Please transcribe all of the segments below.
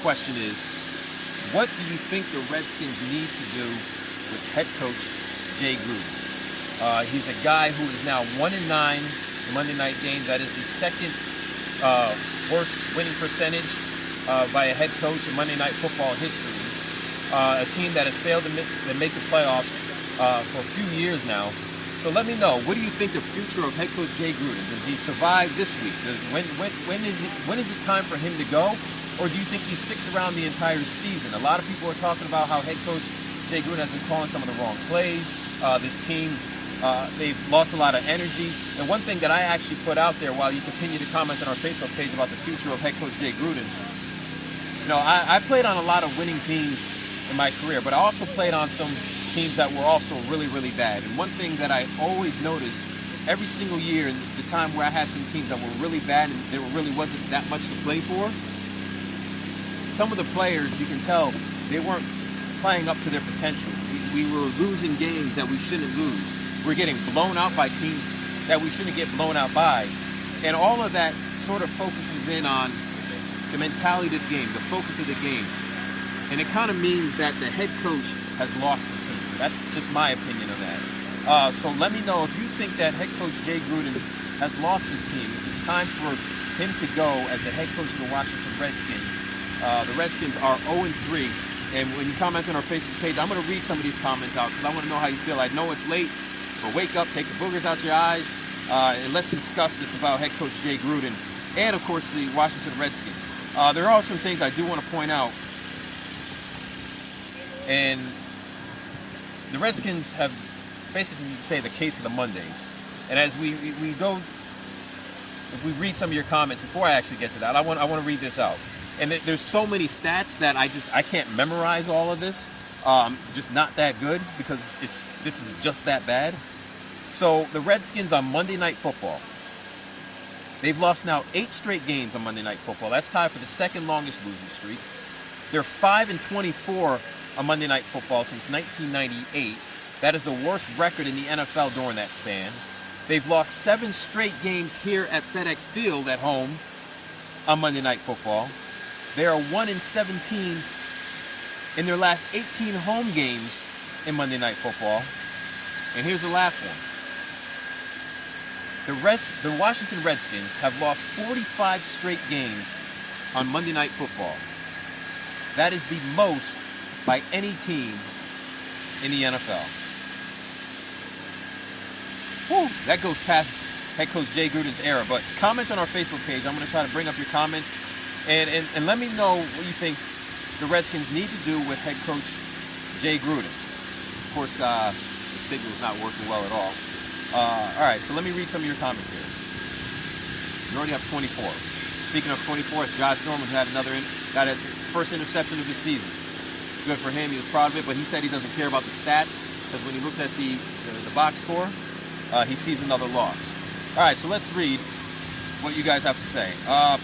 Question is, what do you think the Redskins need to do with head coach Jay Gruden? He's a guy who is now 1-9 in Monday night games. That is the second worst winning percentage by a head coach in Monday Night Football history. A team that has failed to make the playoffs for a few years now. So let me know, what do you think the future of head coach Jay Gruden? Does he survive this week? When is it time for him to go? Or do you think he sticks around the entire season? A lot of people are talking about how head coach Jay Gruden has been calling some of the wrong plays. This team, they've lost a lot of energy. And one thing that I actually put out there while you continue to comment on our Facebook page about the future of head coach Jay Gruden, I played on a lot of winning teams in my career, but I also played on some teams that were also really, really bad. And one thing that I always noticed every single year, in the time where I had some teams that were really bad and there really wasn't that much to play for, some of the players, you can tell, they weren't playing up to their potential. We were losing games that we shouldn't lose. We're getting blown out by teams that we shouldn't get blown out by. And all of that sort of focuses in on the mentality of the game, the focus of the game. And it kind of means that the head coach has lost the team. That's just my opinion of that. So let me know if you think that head coach Jay Gruden has lost his team. It's time for him to go as a head coach of the Washington Redskins. The Redskins are 0-3, and when you comment on our Facebook page, I'm going to read some of these comments out because I want to know how you feel. I know it's late, but wake up, take the boogers out your eyes, and let's discuss this about head coach Jay Gruden and, of course, the Washington Redskins. There are some things I do want to point out, and the Redskins have basically, say, the case of the Mondays. And as we go, if we read some of your comments, before I actually get to that, I want to read this out. And there's so many stats that I can't memorize all of this. Just not that good because this is just that bad. So the Redskins on Monday Night Football, they've lost now 8 straight games on Monday Night Football. That's tied for the second longest losing streak. They're 5-24 on Monday Night Football since 1998. That is the worst record in the NFL during that span. They've lost 7 straight games here at FedEx Field at home on Monday Night Football. They are 1-17 in their last 18 home games in Monday Night Football. And here's the last one. The Washington Redskins have lost 45 straight games on Monday Night Football. That is the most by any team in the NFL. Whew, that goes past head coach Jay Gruden's era. But comment on our Facebook page. I'm going to try to bring up your comments. And let me know what you think the Redskins need to do with head coach Jay Gruden. Of course, the signal's not working well at all. All right, so let me read some of your comments here. You already have 24. Speaking of 24, it's Josh Norman who got a first interception of the season. It's good for him. He was proud of it, but he said he doesn't care about the stats because when he looks at the box score, he sees another loss. All right, so let's read what you guys have to say.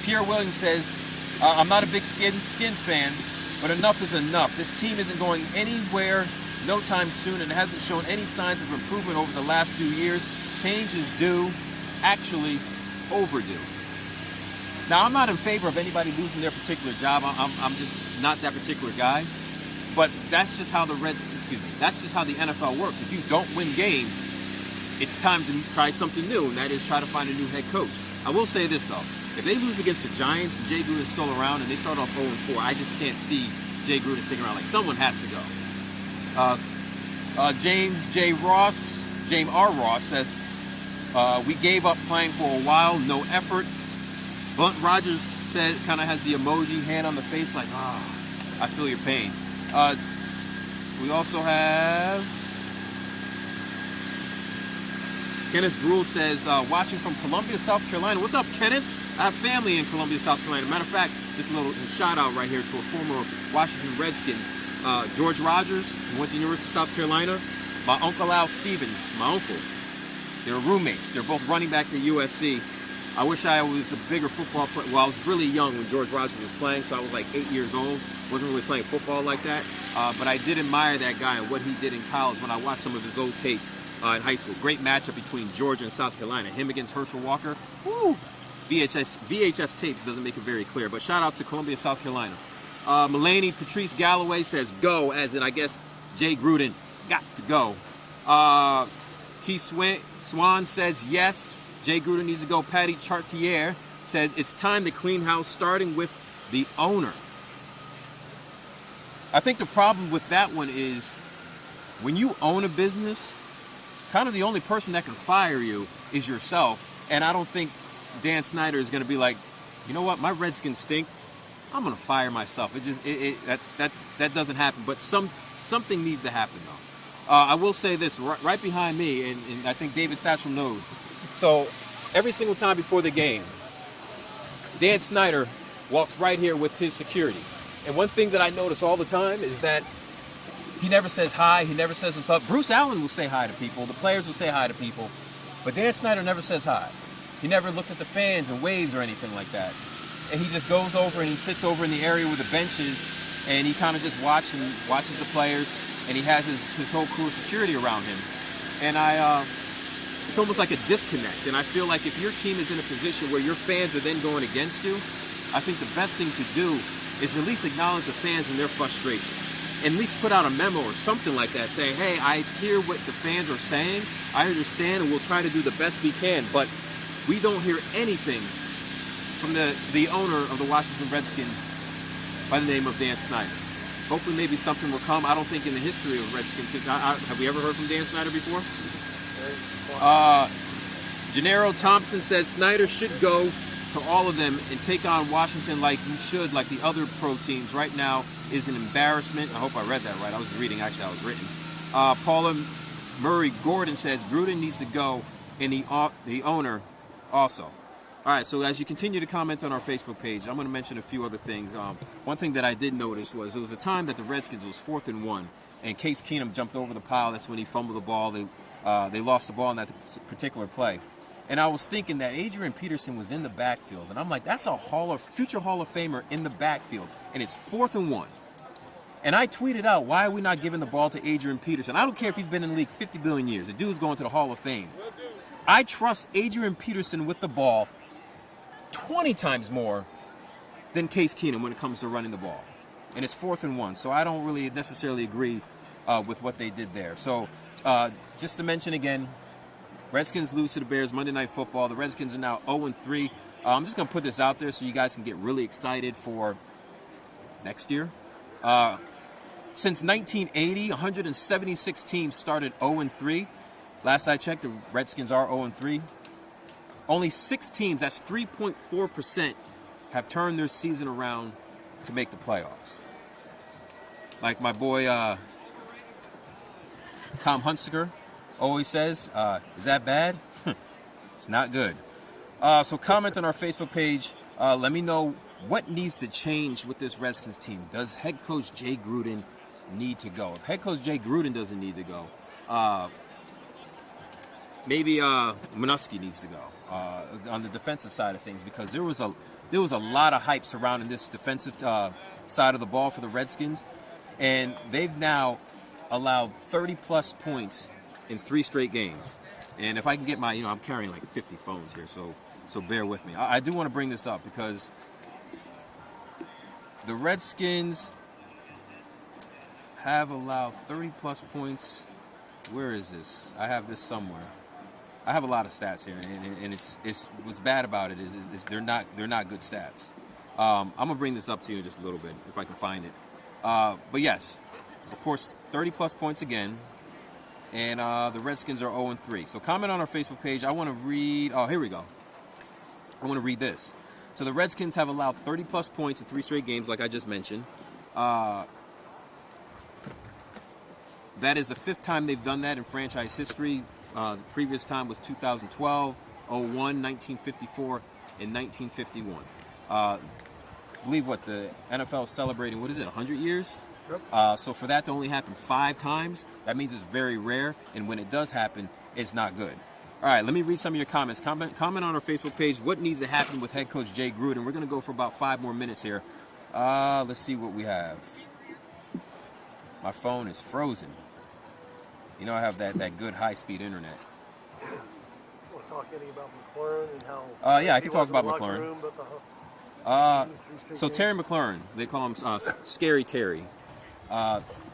Pierre Williams says, I'm not a big Skins fan, but enough is enough. This team isn't going anywhere no time soon and hasn't shown any signs of improvement over the last few years. Change is due, actually overdue. Now, I'm not in favor of anybody losing their particular job. I'm just not that particular guy. But that's just how that's just how the NFL works. If you don't win games, it's time to try something new, and that is try to find a new head coach. I will say this, though. If they lose against the Giants and Jay Gruden is still around and they start off 0-4, I just can't see Jay Gruden sticking around. Like, someone has to go. James R. Ross says, we gave up playing for a while, no effort. Blunt Rogers said, kind of has the emoji, hand on the face, like, I feel your pain. We also have Kenneth Brule says, watching from Columbia, South Carolina. What's up, Kenneth? I have family in Columbia, South Carolina. Matter of fact, this little shout out right here to a former Washington Redskins. George Rogers, who went to the University of South Carolina. My uncle Al Stevens, my uncle. They were roommates. They're both running backs at USC. I wish I was a bigger football player. Well, I was really young when George Rogers was playing, so I was like 8 years old. Wasn't really playing football like that. But I did admire that guy and what he did in college when I watched some of his old tapes in high school. Great matchup between Georgia and South Carolina. Him against Herschel Walker. Woo! VHS tapes doesn't make it very clear. But shout out to Columbia, South Carolina. Mulaney Patrice Galloway says go, as in I guess Jay Gruden got to go. Keith Swan says yes, Jay Gruden needs to go. Patty Chartier says it's time to clean house, starting with the owner. I think the problem with that one is when you own a business, kind of the only person that can fire you is yourself. And I don't think Dan Snyder is going to be like, you know what, my Redskins stink, I'm going to fire myself. That doesn't happen. But something needs to happen, though. I will say this, right behind me, and I think David Satchel knows. So every single time before the game, Dan Snyder walks right here with his security. And one thing that I notice all the time is that he never says hi, he never says what's up. Bruce Allen will say hi to people, the players will say hi to people, but Dan Snyder never says hi. He never looks at the fans and waves or anything like that. And he just goes over and he sits over in the area with the benches, and he kind of just watches the players, and he has his whole crew of security around him. And it's almost like a disconnect. And I feel like if your team is in a position where your fans are then going against you, I think the best thing to do is at least acknowledge the fans and their frustration. And at least put out a memo or something like that saying, hey, I hear what the fans are saying, I understand, and we'll try to do the best we can, but we don't hear anything from the owner of the Washington Redskins by the name of Dan Snyder. Hopefully maybe something will come. I don't think in the history of Redskins, have we ever heard from Dan Snyder before? Gennaro Thompson says Snyder should go to all of them and take on Washington like you should, like the other pro teams. Right now is an embarrassment. I hope I read that right. I was reading, actually, I was written. Paula Murray Gordon says Gruden needs to go, and the owner also. All right, so as you continue to comment on our Facebook page, I'm going to mention a few other things. One thing that I did notice was there was a time that the Redskins was 4th and 1, and Case Keenum jumped over the pile. That's when he fumbled the ball. They lost the ball in that particular play. And I was thinking that Adrian Peterson was in the backfield, and I'm like, that's a future Hall of Famer in the backfield, and it's 4th and 1. And I tweeted out, why are we not giving the ball to Adrian Peterson? I don't care if he's been in the league 50 billion years. The dude's going to the Hall of Fame. I trust Adrian Peterson with the ball 20 times more than Case Keenum when it comes to running the ball. And it's 4th and 1, so I don't really necessarily agree with what they did there. So just to mention again, Redskins lose to the Bears Monday Night Football. The Redskins are now 0-3. I'm just going to put this out there so you guys can get really excited for next year. Since 1980, 176 teams started 0-3. Last I checked, the Redskins are 0-3. Only 6 teams, that's 3.4%, have turned their season around to make the playoffs. Like my boy Tom Hunsaker always says, is that bad? It's not good. So comment on our Facebook page. Let me know what needs to change with this Redskins team. Does head coach Jay Gruden need to go? If head coach Jay Gruden doesn't need to go, maybe Minuski needs to go on the defensive side of things, because there was a lot of hype surrounding this defensive side of the ball for the Redskins, and they've now allowed 30-plus points in 3 straight games. And if I can get my, I'm carrying like 50 phones here, so bear with me. I do want to bring this up because the Redskins have allowed 30-plus points. Where is this? I have this somewhere. I have a lot of stats here, and it's what's bad about it is they're not good stats. I'm gonna bring this up to you in just a little bit if I can find it. But yes, of course, 30-plus points again. And the Redskins are 0-3. So comment on our Facebook page. I want to read. Oh, here we go. I want to read this. So the Redskins have allowed 30-plus points in 3 straight games, like I just mentioned. That is the 5th time they've done that in franchise history. The previous time was 2012, 01, 1954, and 1951. I believe what the NFL is celebrating, 100 years? Yep. So for that to only happen 5 times, that means it's very rare, and when it does happen, it's not good. All right, let me read some of your comments. Comment on our Facebook page. What needs to happen with head coach Jay Gruden? We're going to go for about 5 more minutes here. Let's see what we have. My phone is frozen. I have that good high-speed internet. Want to talk any about McLaurin and how? Yeah, I can talk about McLaurin. So Terry McLaurin, they call him Scary Terry.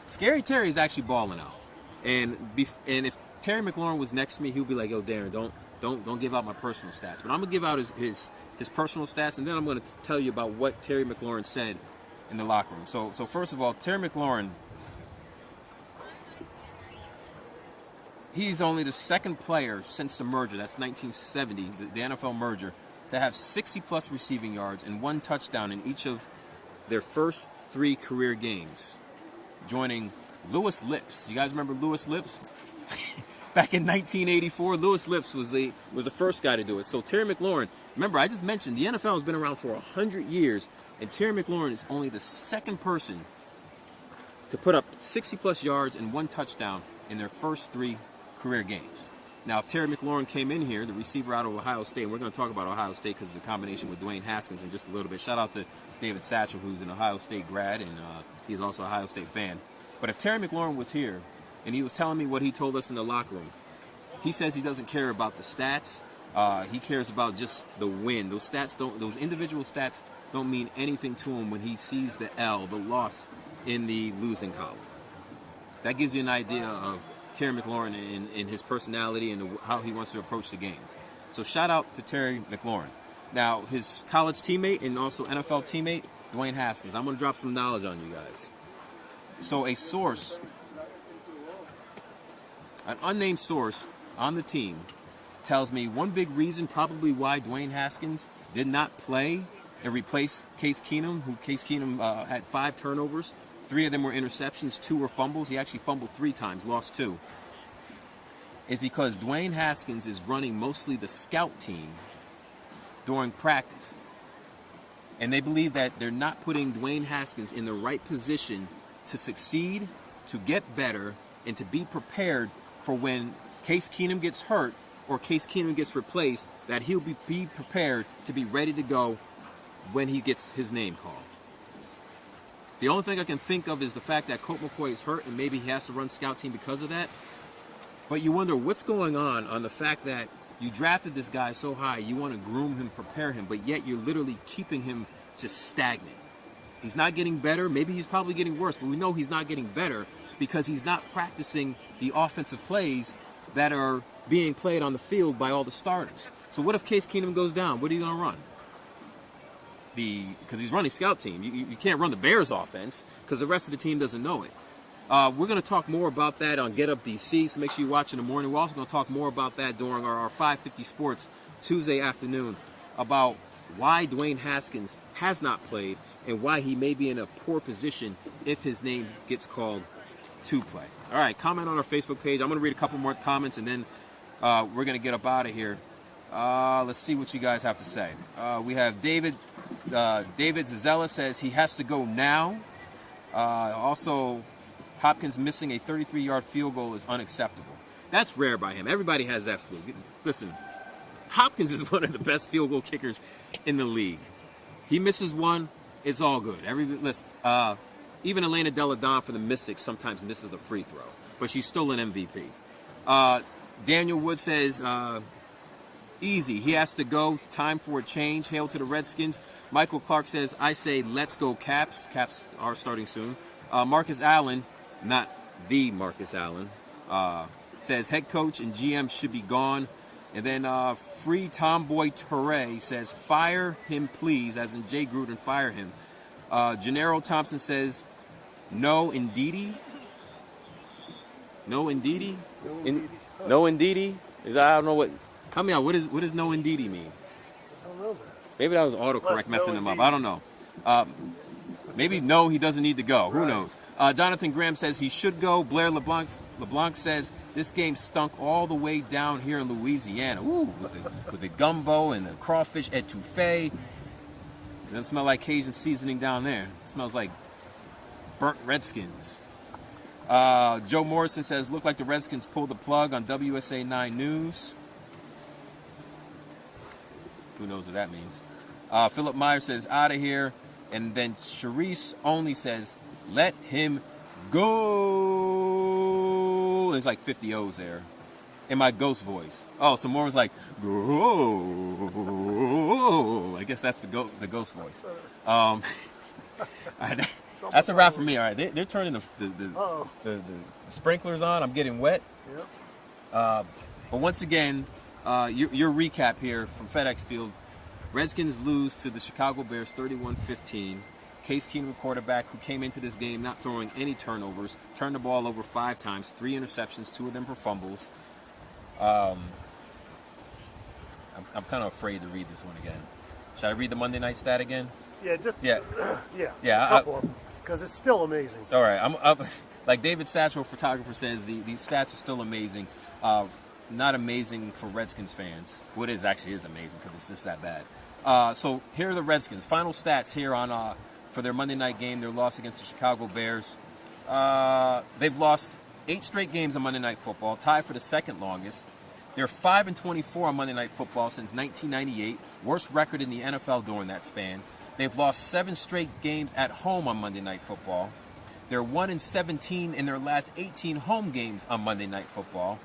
Scary Terry is actually balling out, and if Terry McLaurin was next to me, he'll be like, "Yo, Darren, don't give out my personal stats." But I'm gonna give out his personal stats, and then I'm gonna tell you about what Terry McLaurin said in the locker room. So first of all, Terry McLaurin, he's only the second player since the merger. That's 1970, the NFL merger, to have 60-plus receiving yards and 1 touchdown in each of their first 3 career games, joining Louis Lips. You guys remember Louis Lips? Back in 1984, Louis Lips was the first guy to do it. So Terry McLaurin, remember I just mentioned the NFL has been around for 100 years, and Terry McLaurin is only the second person to put up 60-plus yards and 1 touchdown in their first 3 career games. Now, if Terry McLaurin came in here, the receiver out of Ohio State, and we're going to talk about Ohio State because it's a combination with Dwayne Haskins in just a little bit. Shout out to David Satchel, who's an Ohio State grad, and he's also an Ohio State fan. But if Terry McLaurin was here, and he was telling me what he told us in the locker room, he says he doesn't care about the stats. He cares about just the win. Those individual stats don't mean anything to him when he sees the L, the loss in the losing column. That gives you an idea of Terry McLaurin in his personality and how he wants to approach the game. So shout out to Terry McLaurin. Now, his college teammate and also NFL teammate, Dwayne Haskins. I'm going to drop some knowledge on you guys. So a source, an unnamed source on the team, tells me one big reason probably why Dwayne Haskins did not play and replace Case Keenum, who Case Keenum had 5 turnovers. 3 of them were interceptions, 2 were fumbles. He actually fumbled 3 times, lost 2. Is because Dwayne Haskins is running mostly the scout team during practice. And they believe that they're not putting Dwayne Haskins in the right position to succeed, to get better, and to be prepared for when Case Keenum gets hurt or Case Keenum gets replaced, that he'll be prepared to be ready to go when he gets his name called. The only thing I can think of is the fact that Colt McCoy is hurt and maybe he has to run scout team because of that. But you wonder what's going on the fact that you drafted this guy so high, you want to groom him, prepare him, but yet you're literally keeping him just stagnant. He's not getting better. Maybe he's probably getting worse, but we know he's not getting better because he's not practicing the offensive plays that are being played on the field by all the starters. So what if Case Keenum goes down? What are you going to run? Because he's running scout team. You can't run the Bears offense because the rest of the team doesn't know it. We're going to talk more about that on Get Up DC, so make sure you watch in the morning. We're also going to talk more about that during our 550 Sports Tuesday afternoon about why Dwayne Haskins has not played and why he may be in a poor position if his name gets called to play. All right, comment on our Facebook page. I'm going to read a couple more comments, and then we're going to get up out of here. Let's see what you guys have to say. We have David Zazella says he has to go now. Also, Hopkins missing a 33-yard field goal is unacceptable. That's rare by him. Everybody has that fluke. Listen, Hopkins is one of the best field goal kickers in the league. He misses one, it's all good. Even Elena Delle Donne for the Mystics sometimes misses the free throw, but she's still an MVP. Daniel Wood says, easy. He has to go. Time for a change. Hail to the Redskins. Michael Clark says, I say let's go Caps. Caps are starting soon. Marcus Allen, not the Marcus Allen, says head coach and GM should be gone. And then Free Tomboy Toure says, fire him please, as in Jay Gruden, fire him. Gennaro Thompson says, no indeedy. No indeedy? No indeedy? I don't know what. Help me out. What does no indeedy mean? I don't know that. Maybe that was autocorrect messing him up. I don't know. Maybe no, he doesn't need to go. Who knows? Jonathan Graham says he should go. Blair LeBlanc says this game stunk all the way down here in Louisiana. Ooh, with the gumbo and the crawfish etouffee. It doesn't smell like Cajun seasoning down there. It smells like burnt Redskins. Joe Morrison says, look like the Redskins pulled the plug on WSA 9 News. Who knows what that means? Philip Meyer says, out of here. And then Charisse only says, let him go. There's like 50 O's there. in my ghost voice. Oh, some more was like, whoa. I guess that's the ghost voice. That's a wrap for me. All right, they're turning the sprinklers on. I'm getting wet. Yep. But once again, your recap here from FedEx Field. Redskins lose to the Chicago Bears 31-15. Case Keenum, quarterback, who came into this game not throwing any turnovers, turned the ball over 5 times, 3 interceptions, 2 of them for fumbles. I'm kind of afraid to read this one again. Should I read the Monday night stat again? Yeah, just yeah. A couple of them, because it's still amazing. All right, I'm like David Satchel, photographer, says these stats are still amazing. Not amazing for Redskins fans. What is actually is amazing because it's just that bad. So here are the Redskins' final stats here on for their Monday night game, their loss against the Chicago Bears. They've lost 8 straight games on Monday Night Football, tied for the second longest. They're 5-24 on Monday Night Football since 1998, worst record in the NFL during that span. They've lost 7 straight games at home on Monday Night Football. They're 1-17 in their last 18 home games on Monday Night Football.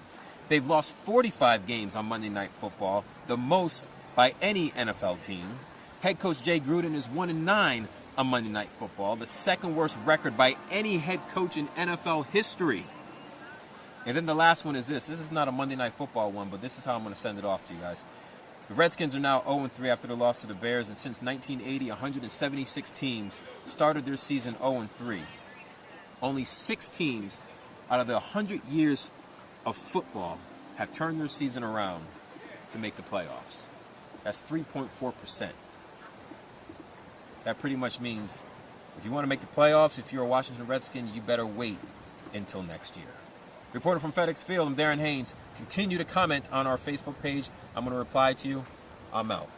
They've lost 45 games on Monday Night Football, the most by any NFL team. Head coach Jay Gruden is 1-9 on Monday Night Football, the second worst record by any head coach in NFL history. And then the last one is this. This is not a Monday Night Football one, but this is how I'm going to send it off to you guys. The Redskins are now 0-3 after the loss to the Bears, and since 1980, 176 teams started their season 0-3. Only 6 teams out of the 100 years of football have turned their season around to make the playoffs. That's 3.4%. That pretty much means if you want to make the playoffs, if you're a Washington Redskin, you better wait until next year. Reporter from FedEx Field, I'm Darren Haynes. Continue to comment on our Facebook page. I'm going to reply to you. I'm out.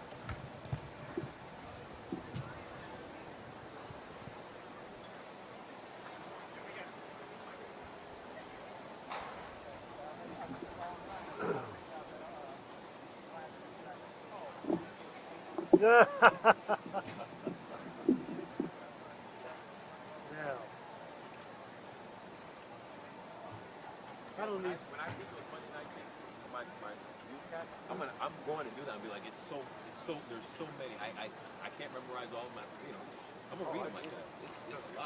Yeah. I don't need. When I think of Monday night things, my newscast, I'm going to do that and be like, there's so many. I can't memorize all of my, I'm gonna read them like that. It's a lot.